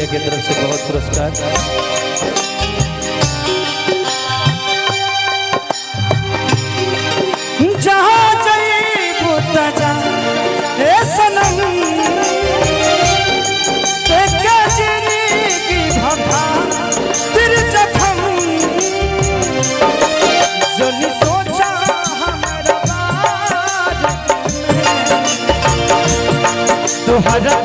भैया की तरफ से बहुत पुरस्कार। जहाँ जईबू तजा ए सनम तेके जिंदगी भभा फिर जखम जनी सोचा हमारा बार तुहरा